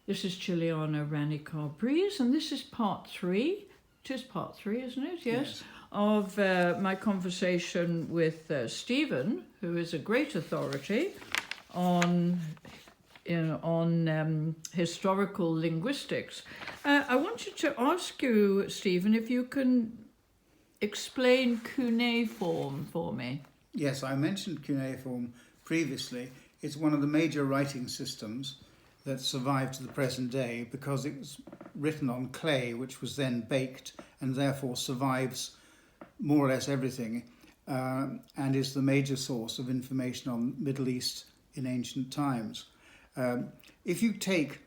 This is JILLIANA Ranicar-Breese, and this is part 3. It is part 3, isn't it? Yes. Of my conversation with Stephen, who is a great authority on historical linguistics. I wanted to ask you, Stephen, if you can explain cuneiform for me. Yes, I mentioned cuneiform previously. It's one of the major writing systems that survived to the present day because it was written on clay, which was then baked and therefore survives more or less everything, and is the major source of information on Middle East in ancient times. If you take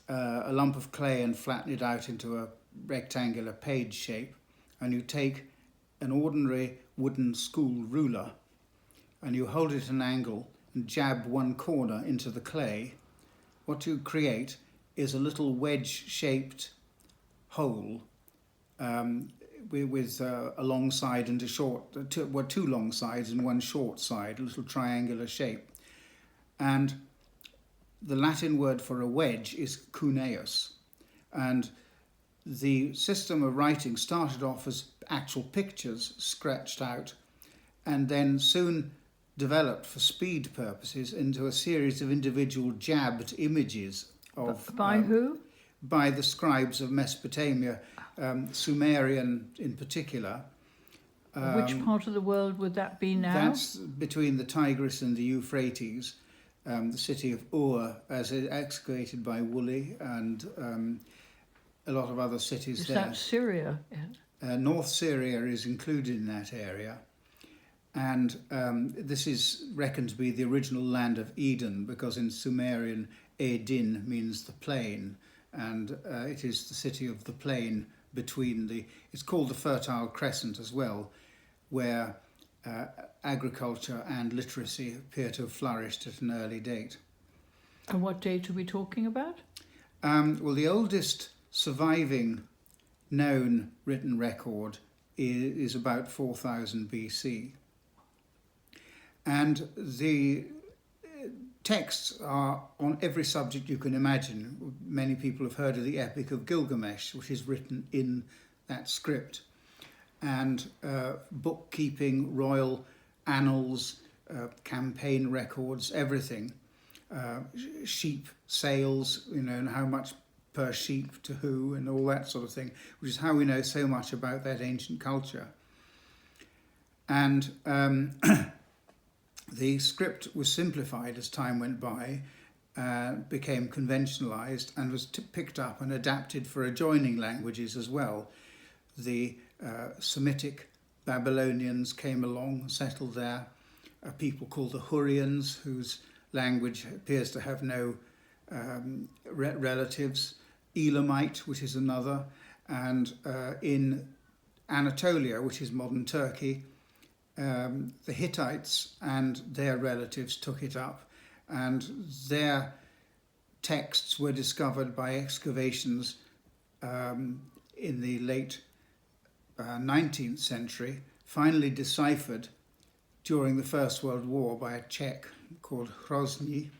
a lump of clay and flatten it out into a rectangular page shape, and you take an ordinary wooden school ruler and you hold it at an angle and jab one corner into the clay, what you create is a little wedge-shaped hole with a long side and a short, two long sides and one short side, a little triangular shape. And the Latin word for a wedge is cuneus. And the system of writing started off as actual pictures scratched out and then soon developed for speed purposes into a series of individual jabbed images of... By who? By the scribes of Mesopotamia, Sumerian in particular. Which part of the world would that be now? That's between the Tigris and the Euphrates, the city of Ur, as excavated by Woolley, and a lot of other cities there. Is that Syria? North Syria is included in that area. And this is reckoned to be the original land of Eden, because in Sumerian, Edin means the plain, and it is the city of the plain between the... It's called the Fertile Crescent as well, where agriculture and literacy appear to have flourished at an early date. And what date are we talking about? Well, the oldest surviving known written record is about 4000 BC. And the texts are on every subject you can imagine. Many people have heard of the Epic of Gilgamesh, which is written in that script. And bookkeeping, royal annals, campaign records, everything. Sheep sales, and how much per sheep to who, and all that sort of thing, which is how we know so much about that ancient culture. And the script was simplified as time went by, became conventionalized, and was picked up and adapted for adjoining languages as well. The Semitic Babylonians came along, settled there. A people called the Hurrians, whose language appears to have no relatives. Elamite, which is another. And in Anatolia, which is modern Turkey, the Hittites and their relatives took it up, and their texts were discovered by excavations in the late 19th century, finally deciphered during the First World War by a Czech called Hrozny,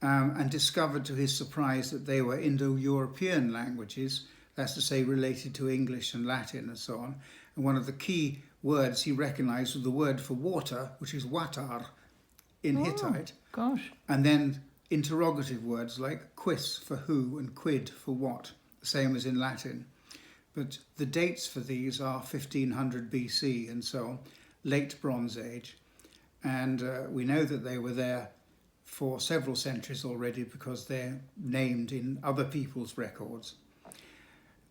and discovered to his surprise that they were Indo-European languages, that's to say related to English and Latin and so on. And one of the key words he recognised was the word for water, which is watar in Hittite. Gosh. And then interrogative words like quis for who and quid for what, the same as in Latin. But the dates for these are 1500 BC and so on, late Bronze Age. And we know that they were there for several centuries already because they're named in other people's records.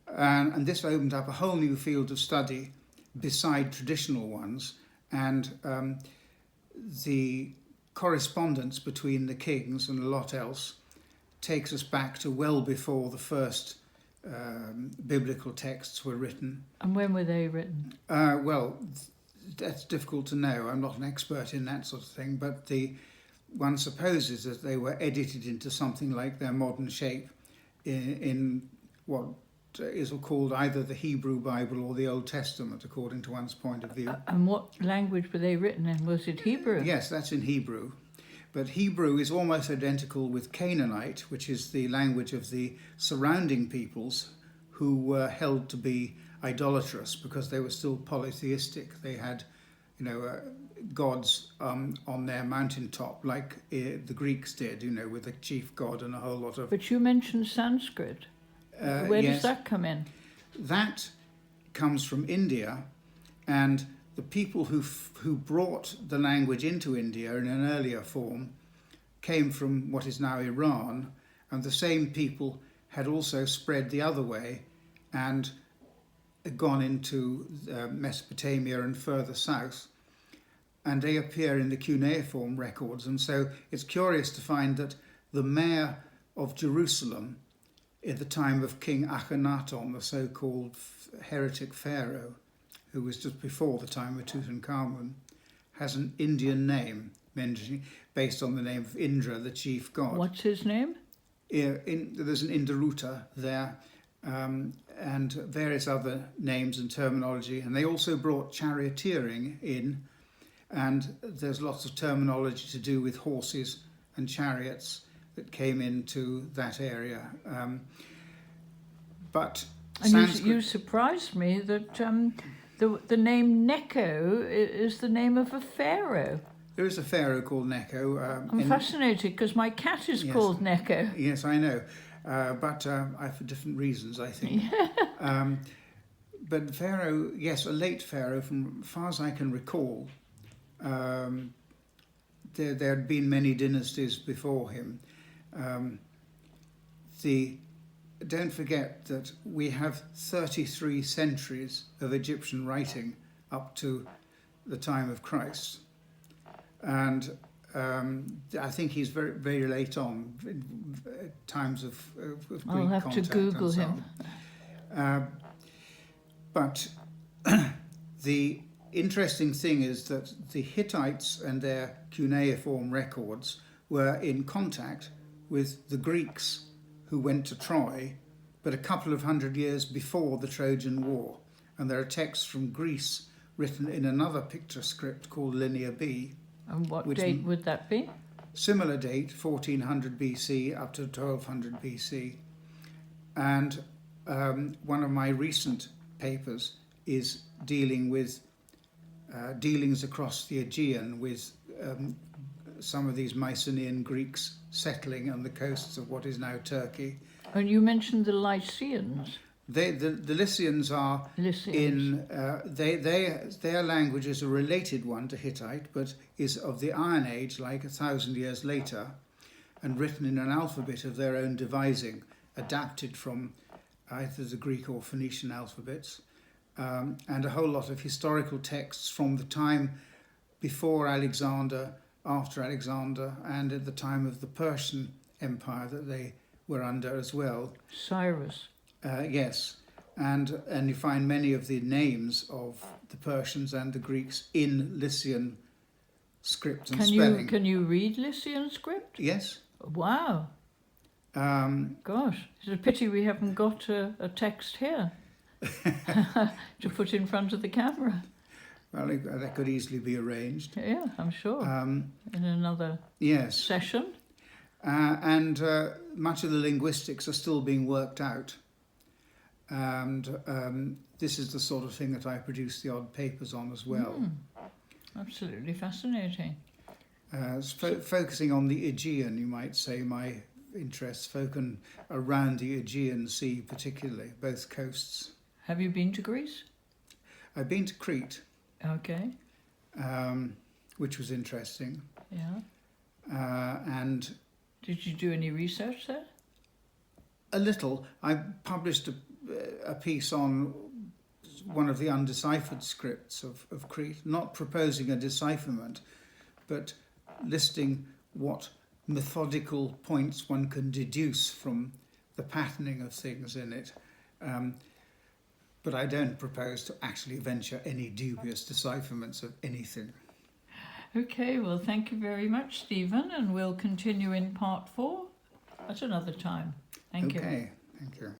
And this opened up a whole new field of study beside traditional ones, and the correspondence between the kings and a lot else takes us back to well before the first biblical texts were written. And when were they written? Well, that's difficult to know. I'm not an expert in that sort of thing, but one supposes that they were edited into something like their modern shape in what is called either the Hebrew Bible or the Old Testament, according to one's point of view. And what language were they written in? Was it Hebrew? Yes, that's in Hebrew. But Hebrew is almost identical with Canaanite, which is the language of the surrounding peoples who were held to be idolatrous because they were still polytheistic. They had, gods on their mountaintop, like the Greeks did, with a chief god and a whole lot of... But you mentioned Sanskrit. Where yes, does that come in? That comes from India, and the people who brought the language into India in an earlier form came from what is now Iran, and the same people had also spread the other way and gone into Mesopotamia and further south, and they appear in the Cuneiform records. And so it's curious to find that the mayor of Jerusalem at the time of King Akhenaton, the so-called heretic Pharaoh, who was just before the time of Tutankhamun, has an Indian name, based on the name of Indra, the chief god. What's his name? There's an Indaruta there, and various other names and terminology. And they also brought charioteering in, and there's lots of terminology to do with horses and chariots that came into that area. But and Sanskrit... you surprised me that the name Necho is the name of a pharaoh. There is a pharaoh called Necho. I'm fascinated because my cat is called Necho. Yes, I know, but for different reasons, I think. But Pharaoh, yes, a late pharaoh, from as far as I can recall, there had been many dynasties before him. Don't forget that we have 33 centuries of Egyptian writing up to the time of Christ. And I think he's very, very late on, in times of Greek contact. I'll have to Google him. But the interesting thing is that the Hittites and their cuneiform records were in contact with the Greeks who went to Troy, but a couple of hundred years before the Trojan War. And there are texts from Greece written in another picture script called Linear B. And what date would that be? Similar date, 1400 BC up to 1200 BC. And one of my recent papers is dealing with dealings across the Aegean with some of these Mycenaean Greeks settling on the coasts of what is now Turkey. And you mentioned the Lycians. The Lycians are in their language is a related one to Hittite, but is of the Iron Age, like 1,000 years later, and written in an alphabet of their own devising, adapted from either the Greek or Phoenician alphabets, and a whole lot of historical texts from the time before Alexander, after Alexander, and at the time of the Persian Empire that they were under as well. Cyrus. Yes, and you find many of the names of the Persians and the Greeks in Lycian script and spelling. Can you read Lycian script? Yes. Wow. Gosh, it's a pity we haven't got a text here to put in front of the camera. Well, that could easily be arranged. Yeah, I'm sure. In another session. And much of the linguistics are still being worked out. And this is the sort of thing that I produce the odd papers on as well. Absolutely fascinating. Focusing on the Aegean, you might say, my interests focus around the Aegean Sea particularly, both coasts. Have you been to Greece? I've been to Crete. Okay. Which was interesting. Yeah. And did you do any research there? A little. I published a piece on one of the undeciphered scripts of Crete, not proposing a decipherment, but listing what methodical points one can deduce from the patterning of things in it. But I don't propose to actually venture any dubious decipherments of anything. Okay, well, thank you very much, Stephen, and we'll continue in part 4 at another time. Thank you. Okay, thank you.